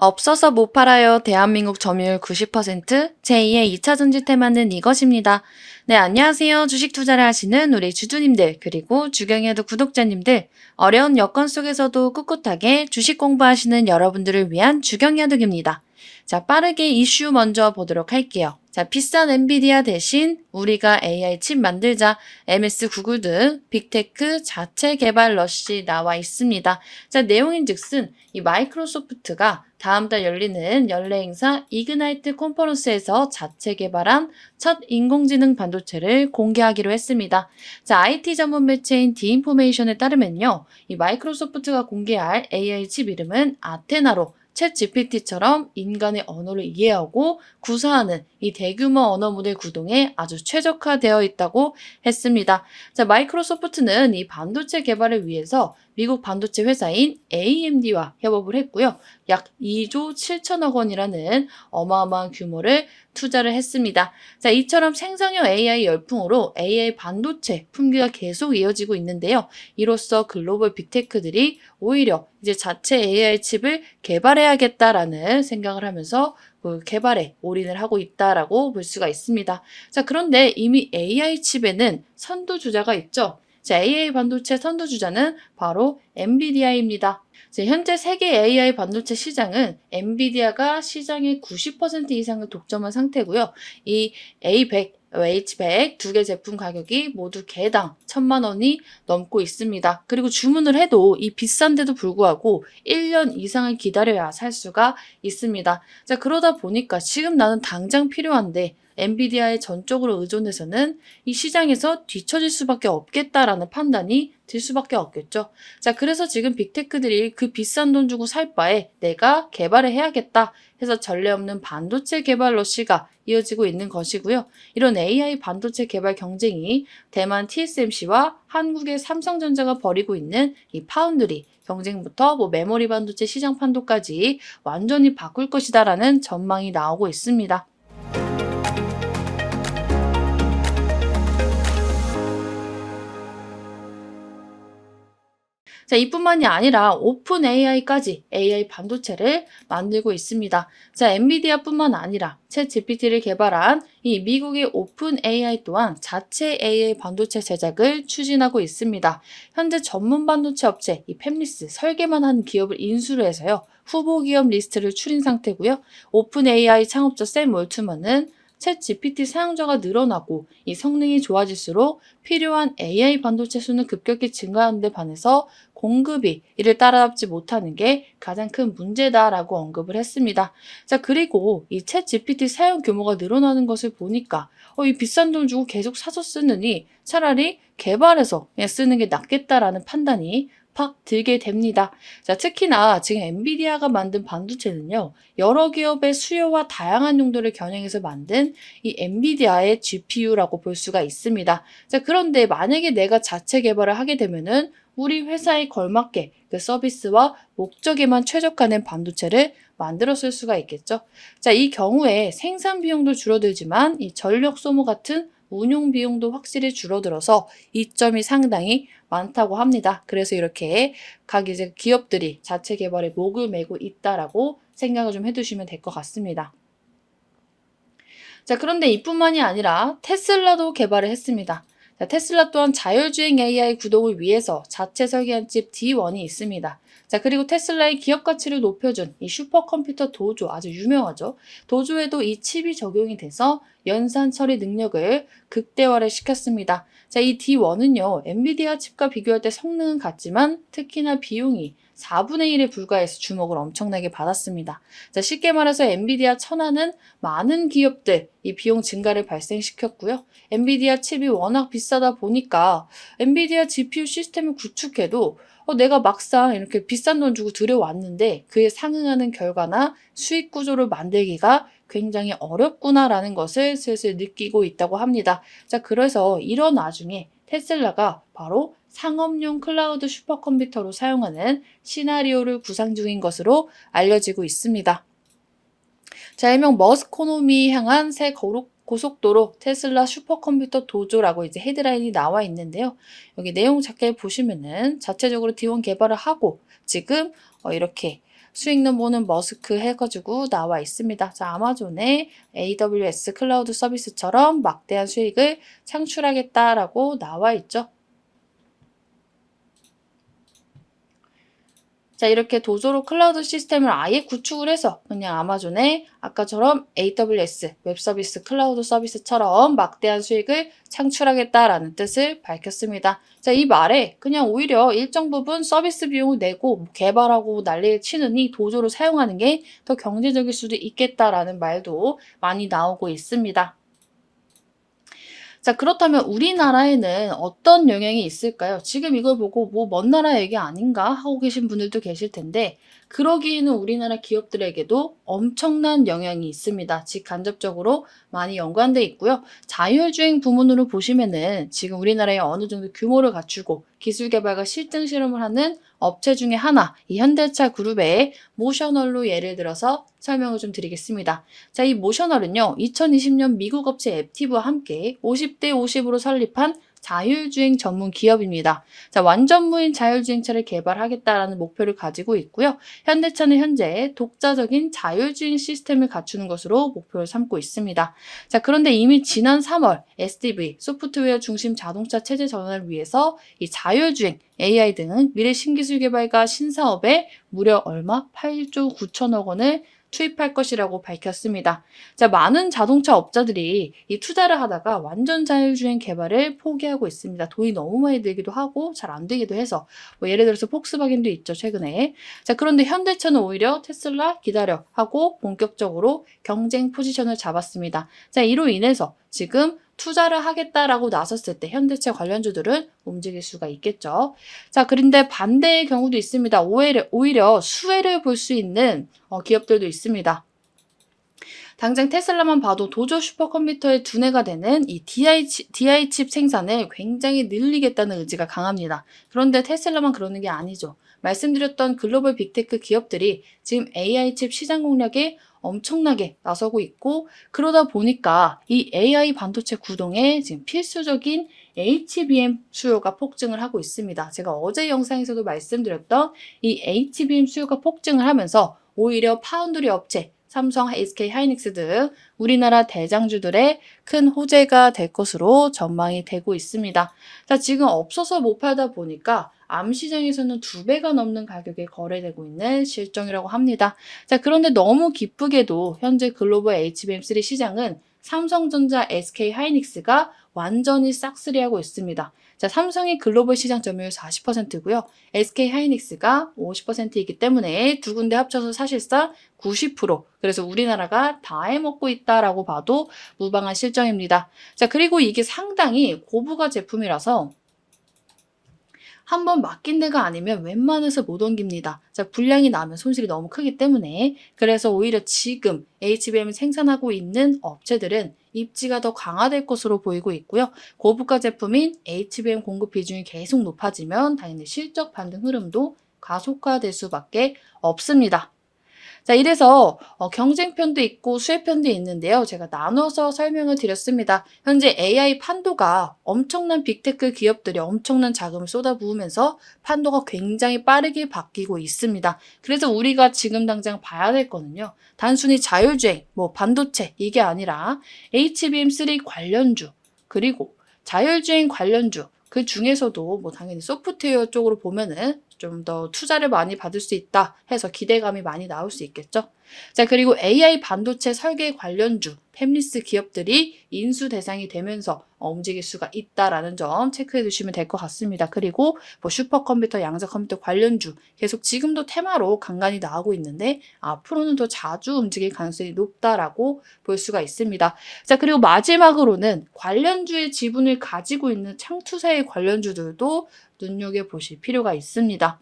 없어서 못 팔아요. 대한민국 점유율 90%, 제2의 2차 전지 테마는 이것입니다. 네, 안녕하세요. 주식 투자를 하시는 우리 주주님들, 그리고 주경야도 구독자님들, 어려운 여건 속에서도 꿋꿋하게 주식 공부하시는 여러분들을 위한 주경야독입니다. 자, 빠르게 이슈 먼저 보도록 할게요. 자, 비싼 엔비디아 대신 우리가 AI 칩 만들자, MS 구글 등 빅테크 자체 개발 러시 나와 있습니다. 자, 내용인즉슨 이 마이크로소프트가 다음 달 열리는 연례 행사 이그나이트 컨퍼런스에서 자체 개발한 첫 인공지능 반도체를 공개하기로 했습니다. 자, IT 전문 매체인 디인포메이션에 따르면요, 이 마이크로소프트가 공개할 AI 칩 이름은 아테나로 챗 GPT처럼 인간의 언어를 이해하고 구사하는 이 대규모 언어 모델 구동에 아주 최적화되어 있다고 했습니다. 자, 마이크로소프트는 이 반도체 개발을 위해서 미국 반도체 회사인 AMD와 협업을 했고요. 약 2조 7천억 원이라는 어마어마한 규모를 투자를 했습니다. 자, 이처럼 생성형 AI 열풍으로 AI 반도체 품귀가 계속 이어지고 있는데요. 이로써 글로벌 빅테크들이 오히려 이제 자체 AI 칩을 개발해야겠다라는 생각을 하면서 그 개발에 올인을 하고 있다라고 볼 수가 있습니다. 자, 그런데 이미 AI 칩에는 선두주자가 있죠. 자, AI 반도체 선두주자는 바로 엔비디아입니다. 현재 세계 AI 반도체 시장은 엔비디아가 시장의 90% 이상을 독점한 상태고요. 이 A100, H100 두 개 제품 가격이 모두 개당 1,000만 원이 넘고 있습니다. 그리고 주문을 해도 이 비싼데도 불구하고 1년 이상을 기다려야 살 수가 있습니다. 자, 그러다 보니까 지금 나는 당장 필요한데 엔비디아에 전적으로 의존해서는 이 시장에서 뒤처질 수밖에 없겠다라는 판단이 들 수밖에 없겠죠. 자, 그래서 지금 빅테크들이 그 비싼 돈 주고 살 바에 내가 개발을 해야겠다 해서 전례 없는 반도체 개발 러시가 이어지고 있는 것이고요. 이런 AI 반도체 개발 경쟁이 대만 TSMC와 한국의 삼성전자가 벌이고 있는 이 파운드리 경쟁부터 메모리 반도체 시장 판도까지 완전히 바꿀 것이다라는 전망이 나오고 있습니다. 자, 이뿐만이 아니라 오픈 AI까지 AI 반도체를 만들고 있습니다. 자, 엔비디아뿐만 아니라 챗 GPT를 개발한 이 미국의 오픈 AI 또한 자체 AI 반도체 제작을 추진하고 있습니다. 현재 전문 반도체 업체 이 팹리스 설계만 하는 기업을 인수를 해서요. 후보 기업 리스트를 추린 상태고요. 오픈 AI 창업자 샘 월트먼은 챗 GPT 사용자가 늘어나고 이 성능이 좋아질수록 필요한 AI 반도체 수는 급격히 증가하는 데 반해서 공급이 이를 따라잡지 못하는 게 가장 큰 문제다라고 언급을 했습니다. 자, 그리고 이 챗 GPT 사용 규모가 늘어나는 것을 보니까 이 비싼 돈 주고 계속 사서 쓰느니 차라리 개발해서 그냥 쓰는 게 낫겠다라는 판단이 팍 들게 됩니다. 자, 특히나 지금 엔비디아가 만든 반도체는요, 여러 기업의 수요와 다양한 용도를 겨냥해서 만든 이 엔비디아의 GPU라고 볼 수가 있습니다. 자, 그런데 만약에 내가 자체 개발을 하게 되면은 우리 회사에 걸맞게 그 서비스와 목적에만 최적화된 반도체를 만들어 쓸 수가 있겠죠. 자, 이 경우에 생산 비용도 줄어들지만 이 전력 소모 같은 운용 비용도 확실히 줄어들어서 이점이 상당히 많다고 합니다. 그래서 이렇게 각 이제 기업들이 자체 개발에 목을 메고 있다라고 생각을 좀 해두시면 될 것 같습니다. 자, 그런데 이뿐만이 아니라 테슬라도 개발을 했습니다. 자, 테슬라 또한 자율주행 AI 구동을 위해서 자체 설계한 칩 D1이 있습니다. 자, 그리고 테슬라의 기업 가치를 높여준 이 슈퍼컴퓨터 도조, 아주 유명하죠. 도조에도 이 칩이 적용이 돼서 연산 처리 능력을 극대화를 시켰습니다. 자, 이 D1은요, 엔비디아 칩과 비교할 때 성능은 같지만 특히나 비용이 4분의 1에 불과해서 주목을 엄청나게 받았습니다. 자, 쉽게 말해서 엔비디아 천하는 많은 기업들 이 비용 증가를 발생시켰고요. 엔비디아 칩이 워낙 비싸다 보니까 엔비디아 GPU 시스템을 구축해도 내가 막상 이렇게 비싼 돈 주고 들여왔는데 그에 상응하는 결과나 수익 구조를 만들기가 굉장히 어렵구나라는 것을 슬슬 느끼고 있다고 합니다. 자, 그래서 이런 와중에 테슬라가 바로 상업용 클라우드 슈퍼컴퓨터로 사용하는 시나리오를 구상 중인 것으로 알려지고 있습니다. 자, 일명 머스코노미 향한 새 고속도로 테슬라 슈퍼컴퓨터 도조라고 이제 헤드라인이 나와 있는데요. 여기 내용 자켓 보시면은 자체적으로 D1 개발을 하고 지금 이렇게 수익 넘버는 머스크 해가지고 나와 있습니다. 자, 아마존의 AWS 클라우드 서비스처럼 막대한 수익을 창출하겠다라고 나와 있죠. 자, 이렇게 도조로 클라우드 시스템을 아예 구축을 해서 그냥 아마존의 아까처럼 AWS 웹서비스 클라우드 서비스처럼 막대한 수익을 창출하겠다라는 뜻을 밝혔습니다. 자, 이 말에 그냥 오히려 일정 부분 서비스 비용을 내고 개발하고 난리를 치느니 도조를 사용하는 게 더 경제적일 수도 있겠다라는 말도 많이 나오고 있습니다. 자, 그렇다면 우리나라에는 어떤 영향이 있을까요? 지금 이걸 보고 뭐 먼 나라 얘기 아닌가 하고 계신 분들도 계실 텐데 그러기에는 우리나라 기업들에게도 엄청난 영향이 있습니다. 직간접적으로 많이 연관돼 있고요. 자율주행 부문으로 보시면은 지금 우리나라에 어느 정도 규모를 갖추고 기술 개발과 실증 실험을 하는 업체 중에 하나, 이 현대차 그룹의 모셔널로 예를 들어서 설명을 좀 드리겠습니다. 자, 이 모셔널은요, 2020년 미국 업체 앱티브와 함께 50대 50으로 설립한 자율주행 전문 기업입니다. 자, 완전 무인 자율주행차를 개발하겠다라는 목표를 가지고 있고요. 현대차는 현재 독자적인 자율주행 시스템을 갖추는 것으로 목표를 삼고 있습니다. 자, 그런데 이미 지난 3월 SDV, 소프트웨어 중심 자동차 체제 전환을 위해서 이 자율주행, AI 등 미래 신기술 개발과 신사업에 무려 얼마? 8조 9천억 원을 투입할 것이라고 밝혔습니다. 자, 많은 자동차 업자들이 이 투자를 하다가 완전 자율주행 개발을 포기하고 있습니다. 돈이 너무 많이 들기도 하고 잘 안 되기도 해서 뭐 예를 들어서 폭스바겐도 있죠, 최근에. 자, 그런데 현대차는 오히려 테슬라 기다려 하고 본격적으로 경쟁 포지션을 잡았습니다. 자, 이로 인해서 지금 투자를 하겠다라고 나섰을 때 현대차 관련주들은 움직일 수가 있겠죠. 자, 그런데 반대의 경우도 있습니다. 오히려 수혜를 볼 수 있는 기업들도 있습니다. 당장 테슬라만 봐도 도조 슈퍼컴퓨터의 두뇌가 되는 이 DI 칩 생산을 굉장히 늘리겠다는 의지가 강합니다. 그런데 테슬라만 그러는 게 아니죠. 말씀드렸던 글로벌 빅테크 기업들이 지금 AI 칩 시장 공략에 엄청나게 나서고 있고 그러다 보니까 이 AI 반도체 구동에 지금 필수적인 HBM 수요가 폭증을 하고 있습니다. 제가 어제 영상에서도 말씀드렸던 이 HBM 수요가 폭증을 하면서 오히려 파운드리 업체 삼성, SK 하이닉스 등 우리나라 대장주들의 큰 호재가 될 것으로 전망이 되고 있습니다. 자, 지금 없어서 못 팔다 보니까 암시장에서는 2배가 넘는 가격에 거래되고 있는 실정이라고 합니다. 자, 그런데 너무 기쁘게도 현재 글로벌 HBM3 시장은 삼성전자, SK 하이닉스가 완전히 싹쓸이하고 있습니다. 자, 삼성이 글로벌 시장 점유율 40%고요. SK 하이닉스가 50%이기 때문에 두 군데 합쳐서 사실상 90%. 그래서 우리나라가 다 해먹고 있다라고 봐도 무방한 실정입니다. 자, 그리고 이게 상당히 고부가 제품이라서 한번 맡긴 데가 아니면 웬만해서 못 옮깁니다. 자, 불량이 나면 손실이 너무 크기 때문에 그래서 오히려 지금 HBM을 생산하고 있는 업체들은 입지가 더 강화될 것으로 보이고 있고요. 고부가 제품인 HBM 공급 비중이 계속 높아지면 당연히 실적 반등 흐름도 가속화될 수밖에 없습니다. 자, 이래서 경쟁편도 있고 수혜편도 있는데요. 제가 나눠서 설명을 드렸습니다. 현재 AI 판도가 엄청난 빅테크 기업들이 엄청난 자금을 쏟아부으면서 판도가 굉장히 빠르게 바뀌고 있습니다. 그래서 우리가 지금 당장 봐야 될 거는요. 단순히 자율주행, 뭐 반도체 이게 아니라 HBM3 관련주 그리고 자율주행 관련주 그 중에서도 뭐 당연히 소프트웨어 쪽으로 보면은 좀 더 투자를 많이 받을 수 있다 해서 기대감이 많이 나올 수 있겠죠. 자, 그리고 AI 반도체 설계 관련주, 팹리스 기업들이 인수 대상이 되면서 움직일 수가 있다라는 점 체크해 두시면 될 것 같습니다. 그리고 뭐 슈퍼컴퓨터, 양자컴퓨터 관련주 계속 지금도 테마로 간간히 나오고 있는데 앞으로는 더 자주 움직일 가능성이 높다라고 볼 수가 있습니다. 자, 그리고 마지막으로는 관련주의 지분을 가지고 있는 창투사의 관련주들도 눈여겨보실 필요가 있습니다.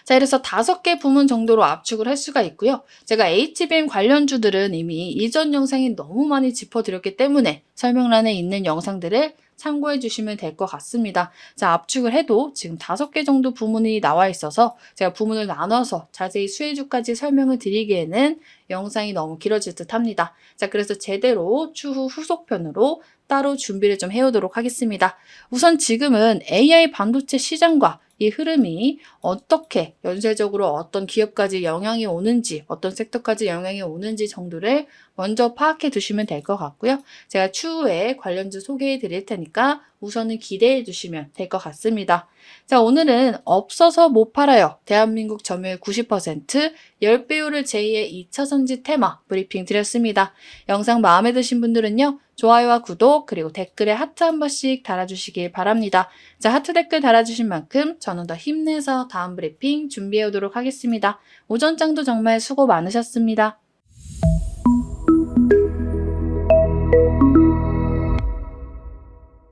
자, 이래서 5개 부문 정도로 압축을 할 수가 있고요. 제가 HBM 관련주들은 이미 이전 영상에 너무 많이 짚어드렸기 때문에 설명란에 있는 영상들을 참고해 주시면 될 것 같습니다. 자, 압축을 해도 지금 5개 정도 부문이 나와 있어서 제가 부문을 나눠서 자세히 수혜주까지 설명을 드리기에는 영상이 너무 길어질 듯 합니다. 자, 그래서 제대로 추후 후속편으로 따로 준비를 좀 해오도록 하겠습니다. 우선 지금은 AI 반도체 시장과 이 흐름이 어떻게 연쇄적으로 어떤 기업까지 영향이 오는지, 어떤 섹터까지 영향이 오는지 정도를 먼저 파악해 두시면 될 것 같고요. 제가 추후에 관련주 소개해 드릴 테니까 우선은 기대해 주시면 될 것 같습니다. 자, 오늘은 없어서 못 팔아요. 대한민국 점유율 90%, 10배율을 제2의 2차전지 테마 브리핑 드렸습니다. 영상 마음에 드신 분들은요, 좋아요와 구독, 그리고 댓글에 하트 한 번씩 달아주시길 바랍니다. 자, 하트 댓글 달아주신 만큼 저는 더 힘내서 다음 브리핑 준비해 오도록 하겠습니다. 오전장도 정말 수고 많으셨습니다.